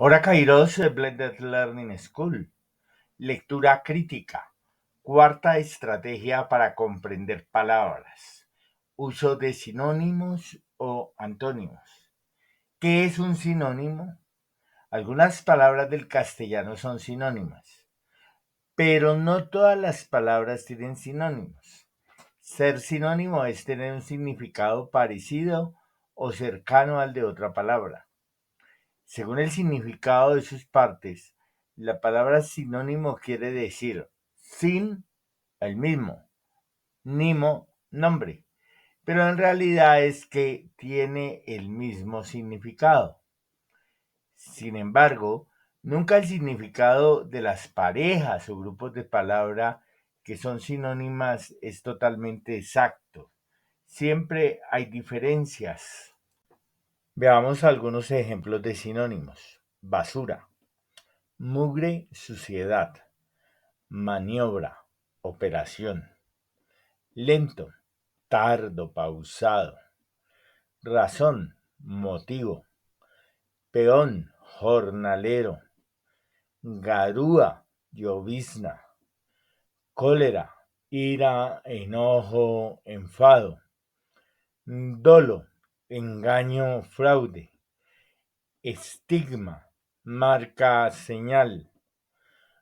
Hora Kairos Blended Learning School. Lectura crítica. Cuarta estrategia para comprender palabras. Uso de sinónimos o antónimos. ¿Qué es un sinónimo? Algunas palabras del castellano son sinónimas, pero no todas las palabras tienen sinónimos. Ser sinónimo es tener un significado parecido o cercano al de otra palabra. Según el significado de sus partes, la palabra sinónimo quiere decir sin, el mismo, nimo, nombre, pero en realidad es que tiene el mismo significado. Sin embargo, nunca el significado de las parejas o grupos de palabra que son sinónimas es totalmente exacto. Siempre hay diferencias. Veamos algunos ejemplos de sinónimos. Basura, mugre, suciedad, maniobra, operación, lento, tardo, pausado, razón, motivo, peón, jornalero, garúa, llovizna, cólera, ira, enojo, enfado, dolo, engaño, fraude, estigma, marca, señal,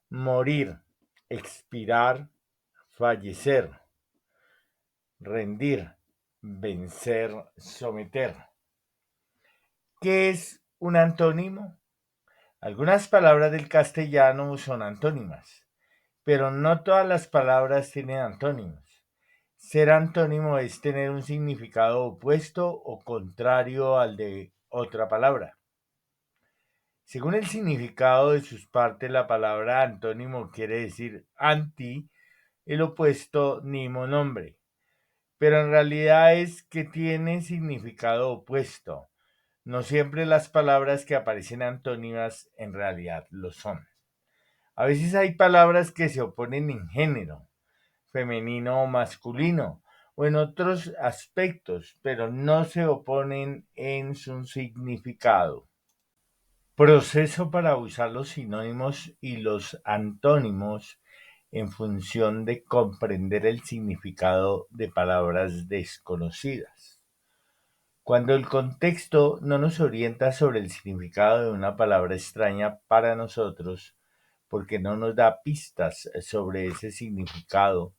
morir, expirar, fallecer, rendir, vencer, someter. ¿Qué es un antónimo? Algunas palabras del castellano son antónimas, pero no todas las palabras tienen antónimos. Ser antónimo es tener un significado opuesto o contrario al de otra palabra. Según el significado de sus partes, la palabra antónimo quiere decir anti, el opuesto nimo nombre, pero en realidad es que tiene significado opuesto. No siempre las palabras que aparecen antónimas en realidad lo son. A veces hay palabras que se oponen en género, femenino o masculino, o en otros aspectos, pero no se oponen en su significado. Proceso para usar los sinónimos y los antónimos en función de comprender el significado de palabras desconocidas. Cuando el contexto no nos orienta sobre el significado de una palabra extraña para nosotros, porque no nos da pistas sobre ese significado,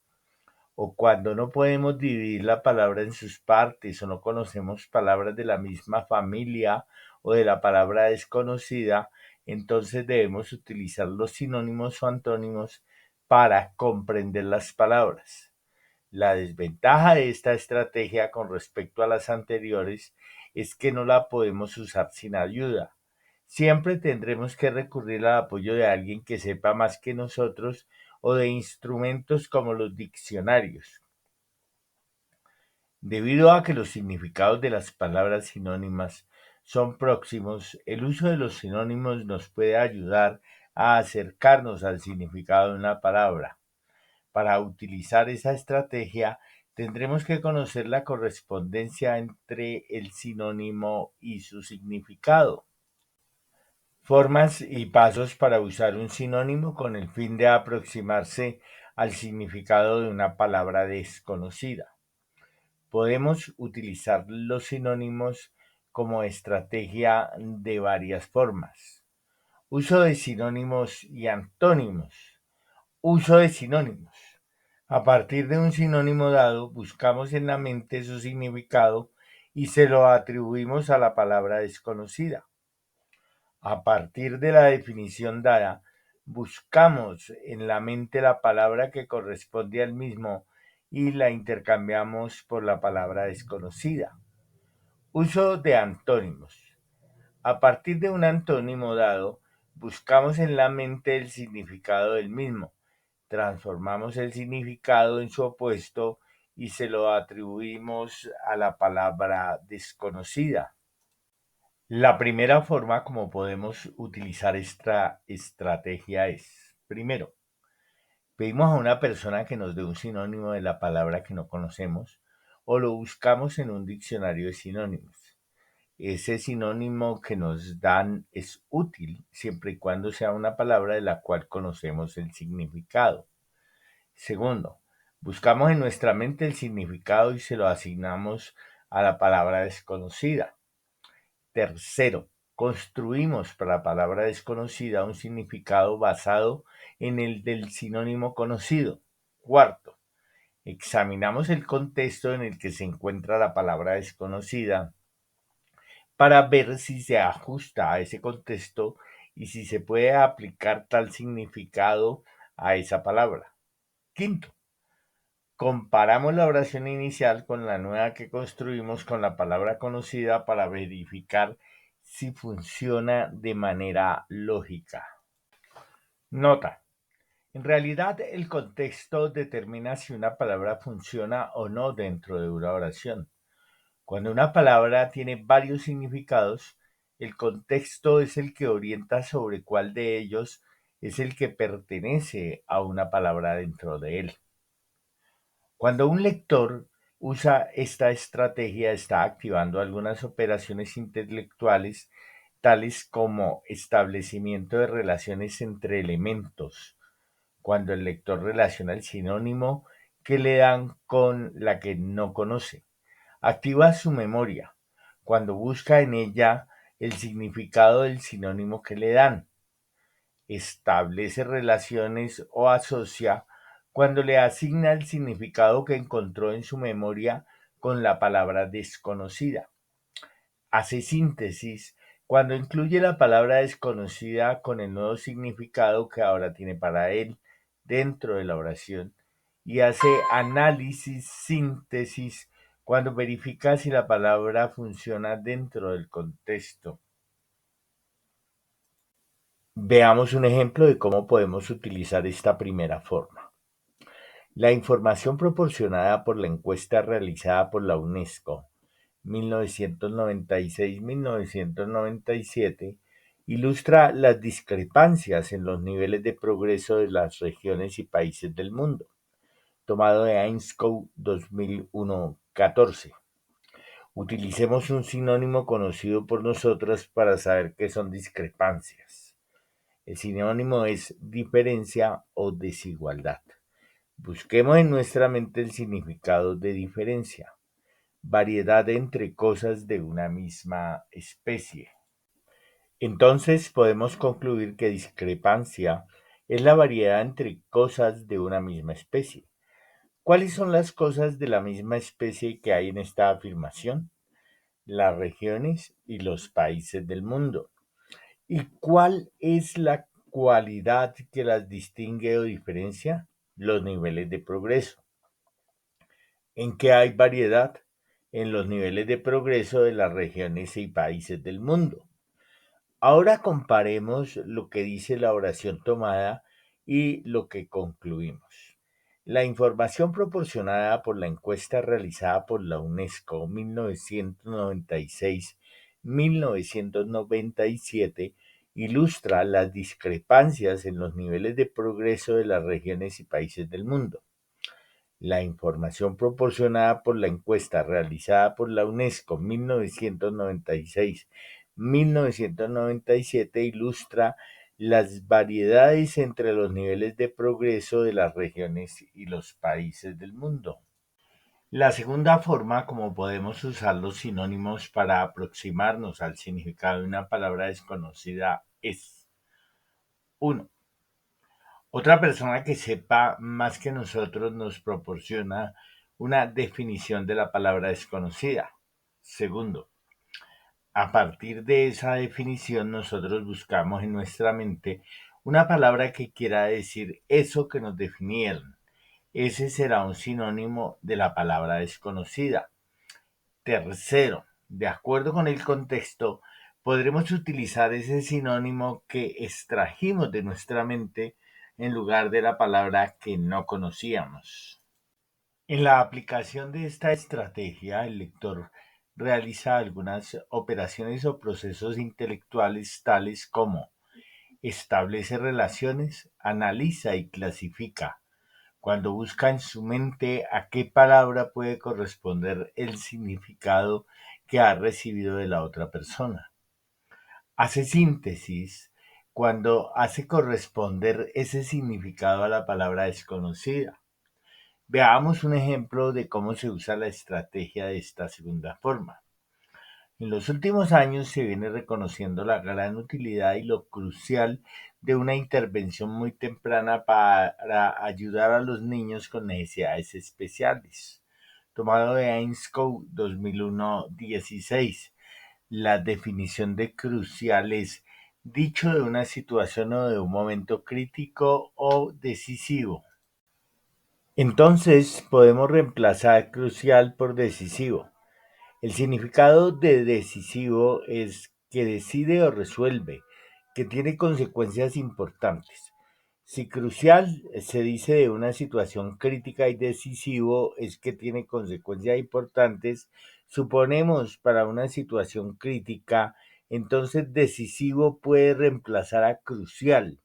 o cuando no podemos dividir la palabra en sus partes o no conocemos palabras de la misma familia o de la palabra desconocida, entonces debemos utilizar los sinónimos o antónimos para comprender las palabras. La desventaja de esta estrategia con respecto a las anteriores es que no la podemos usar sin ayuda. Siempre tendremos que recurrir al apoyo de alguien que sepa más que nosotros o de instrumentos como los diccionarios. Debido a que los significados de las palabras sinónimas son próximos, el uso de los sinónimos nos puede ayudar a acercarnos al significado de una palabra. Para utilizar esa estrategia, tendremos que conocer la correspondencia entre el sinónimo y su significado. Formas y pasos para usar un sinónimo con el fin de aproximarse al significado de una palabra desconocida. Podemos utilizar los sinónimos como estrategia de varias formas. Uso de sinónimos y antónimos. Uso de sinónimos. A partir de un sinónimo dado, buscamos en la mente su significado y se lo atribuimos a la palabra desconocida. A partir de la definición dada, buscamos en la mente la palabra que corresponde al mismo y la intercambiamos por la palabra desconocida. Uso de antónimos. A partir de un antónimo dado, buscamos en la mente el significado del mismo, transformamos el significado en su opuesto y se lo atribuimos a la palabra desconocida. La primera forma como podemos utilizar esta estrategia es, primero, pedimos a una persona que nos dé un sinónimo de la palabra que no conocemos o lo buscamos en un diccionario de sinónimos. ese sinónimo que nos dan es útil siempre y cuando sea una palabra de la cual conocemos el significado. Segundo, buscamos en nuestra mente el significado y se lo asignamos a la palabra desconocida. Tercero, construimos para la palabra desconocida un significado basado en el del sinónimo conocido. Cuarto, examinamos el contexto en el que se encuentra la palabra desconocida para ver si se ajusta a ese contexto y si se puede aplicar tal significado a esa palabra. Quinto, comparamos la oración inicial con la nueva que construimos con la palabra conocida para verificar si funciona de manera lógica. Nota. En realidad, el contexto determina si una palabra funciona o no dentro de una oración. Cuando una palabra tiene varios significados, el contexto es el que orienta sobre cuál de ellos es el que pertenece a una palabra dentro de él. Cuando un lector usa esta estrategia, está activando algunas operaciones intelectuales, tales como establecimiento de relaciones entre elementos, cuando el lector relaciona el sinónimo que le dan con la que no conoce. Activa su memoria, cuando busca en ella el significado del sinónimo que le dan. Establece relaciones o asocia cuando le asigna el significado que encontró en su memoria con la palabra desconocida. Hace síntesis cuando incluye la palabra desconocida con el nuevo significado que ahora tiene para él dentro de la oración y hace análisis, síntesis cuando verifica si la palabra funciona dentro del contexto. Veamos un ejemplo de cómo podemos utilizar esta primera forma. La información proporcionada por la encuesta realizada por la UNESCO 1996-1997 ilustra las discrepancias en los niveles de progreso de las regiones y países del mundo, tomado de Ainscow 2014. Utilicemos un sinónimo conocido por nosotros para saber qué son discrepancias. El sinónimo es diferencia o desigualdad. Busquemos en nuestra mente el significado de diferencia. Variedad entre cosas de una misma especie. Entonces podemos concluir que discrepancia es la variedad entre cosas de una misma especie. ¿Cuáles son las cosas de la misma especie que hay en esta afirmación? Las regiones y los países del mundo. ¿Y cuál es la cualidad que las distingue o diferencia? Los niveles de progreso. ¿En qué hay variedad? En los niveles de progreso de las regiones y países del mundo. Ahora comparemos lo que dice la oración tomada y lo que concluimos. La información proporcionada por la encuesta realizada por la UNESCO 1996-1997 ilustra las discrepancias en los niveles de progreso de las regiones y países del mundo. La información proporcionada por la encuesta realizada por la UNESCO 1996-1997 ilustra las variedades entre los niveles de progreso de las regiones y los países del mundo. La segunda forma como podemos usar los sinónimos para aproximarnos al significado de una palabra desconocida es 1. Otra persona que sepa más que nosotros nos proporciona una definición de la palabra desconocida. Segundo, a partir de esa definición nosotros buscamos en nuestra mente una palabra que quiera decir eso que nos definieron. Ese será un sinónimo de la palabra desconocida. Tercero, de acuerdo con el contexto, podremos utilizar ese sinónimo que extrajimos de nuestra mente en lugar de la palabra que no conocíamos. En la aplicación de esta estrategia, el lector realiza algunas operaciones o procesos intelectuales tales como establece relaciones, analiza y clasifica. Cuando busca en su mente a qué palabra puede corresponder el significado que ha recibido de la otra persona. Hace síntesis cuando hace corresponder ese significado a la palabra desconocida. Veamos un ejemplo de cómo se usa la estrategia de esta segunda forma. En los últimos años se viene reconociendo la gran utilidad y lo crucial de una intervención muy temprana para ayudar a los niños con necesidades especiales. Tomado de Ainscow 2001-16, la definición de crucial es dicho de una situación o de un momento crítico o decisivo. Entonces podemos reemplazar crucial por decisivo. El significado de decisivo es que decide o resuelve, que tiene consecuencias importantes. Si crucial se dice de una situación crítica y decisivo es que tiene consecuencias importantes, suponemos para una situación crítica, entonces decisivo puede reemplazar a crucial.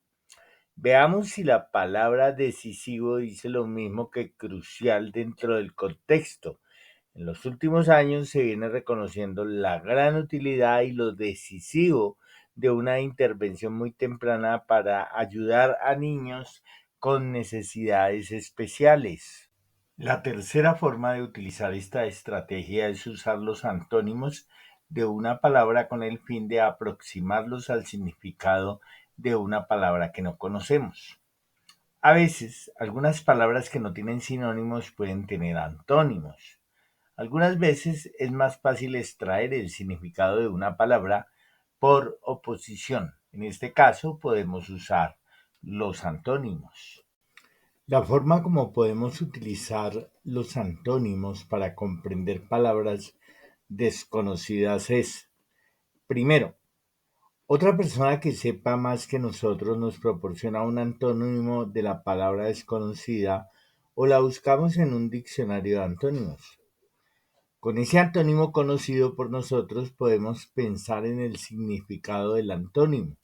Veamos si la palabra decisivo dice lo mismo que crucial dentro del contexto. En los últimos años se viene reconociendo la gran utilidad y lo decisivo de una intervención muy temprana para ayudar a niños con necesidades especiales. La tercera forma de utilizar esta estrategia es usar los antónimos de una palabra con el fin de aproximarlos al significado de una palabra que no conocemos. A veces, algunas palabras que no tienen sinónimos pueden tener antónimos. Algunas veces es más fácil extraer el significado de una palabra por oposición. En este caso podemos usar los antónimos. La forma como podemos utilizar los antónimos para comprender palabras desconocidas es, primero, otra persona que sepa más que nosotros nos proporciona un antónimo de la palabra desconocida o la buscamos en un diccionario de antónimos. Con ese antónimo conocido por nosotros podemos pensar en el significado del antónimo.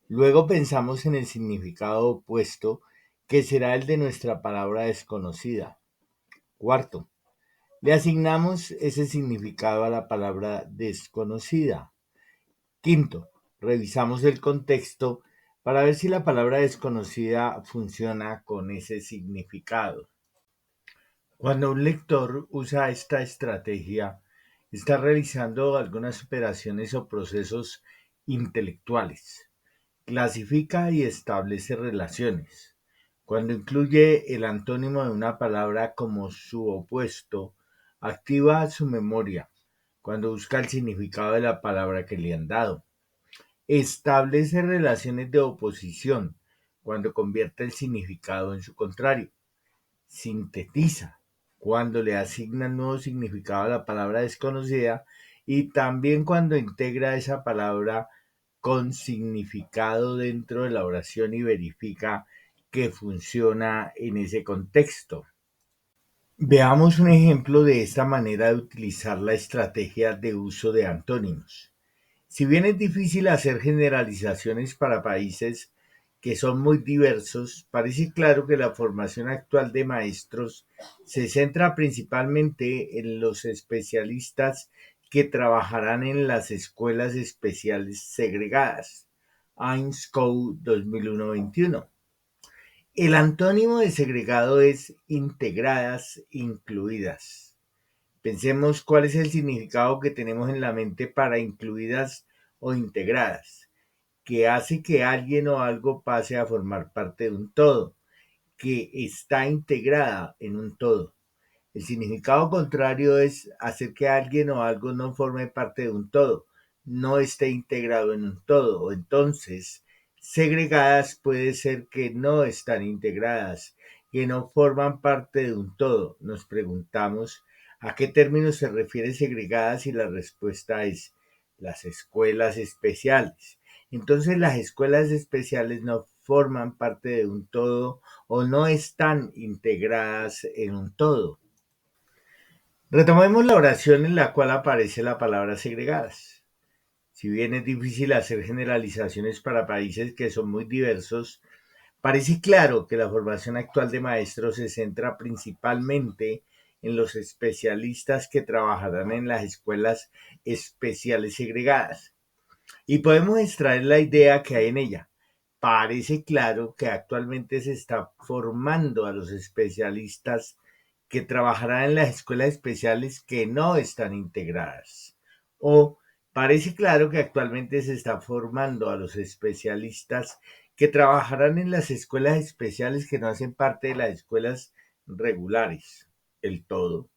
Luego pensamos en el significado opuesto, que será el de nuestra palabra desconocida. Cuarto, le asignamos ese significado a la palabra desconocida. Quinto, revisamos el contexto para ver si la palabra desconocida funciona con ese significado. Cuando un lector usa esta estrategia, está realizando algunas operaciones o procesos intelectuales. Clasifica y establece relaciones. Cuando incluye el antónimo de una palabra como su opuesto, activa su memoria. Cuando busca el significado de la palabra que le han dado. Establece relaciones de oposición. Cuando convierte el significado en su contrario. Sintetiza cuando le asigna nuevo significado a la palabra desconocida y también cuando integra esa palabra con significado dentro de la oración y verifica que funciona en ese contexto. Veamos un ejemplo de esta manera de utilizar la estrategia de uso de antónimos. Si bien es difícil hacer generalizaciones para países que son muy diversos, parece claro que la formación actual de maestros se centra principalmente en los especialistas que trabajarán en las escuelas especiales segregadas. Ainscow 2001-21. El antónimo de segregado es integradas, incluidas. Pensemos cuál es el significado que tenemos en la mente para incluidas o integradas, que hace que alguien o algo pase a formar parte de un todo, que está integrada en un todo. El significado contrario es hacer que alguien o algo no forme parte de un todo, no esté integrado en un todo, o entonces segregadas puede ser que no están integradas, que no forman parte de un todo. Nos preguntamos a qué término se refiere segregadas y la respuesta es las escuelas especiales. Entonces las escuelas especiales no forman parte de un todo o no están integradas en un todo. Retomemos la oración en la cual aparece la palabra segregadas. Si bien es difícil hacer generalizaciones para países que son muy diversos, parece claro que la formación actual de maestros se centra principalmente en los especialistas que trabajarán en las escuelas especiales segregadas. Y podemos extraer la idea que hay en ella. Parece claro que actualmente se está formando a los especialistas que trabajarán en las escuelas especiales que no están integradas. O parece claro que actualmente se está formando a los especialistas que trabajarán en las escuelas especiales que no hacen parte de las escuelas regulares. El todo.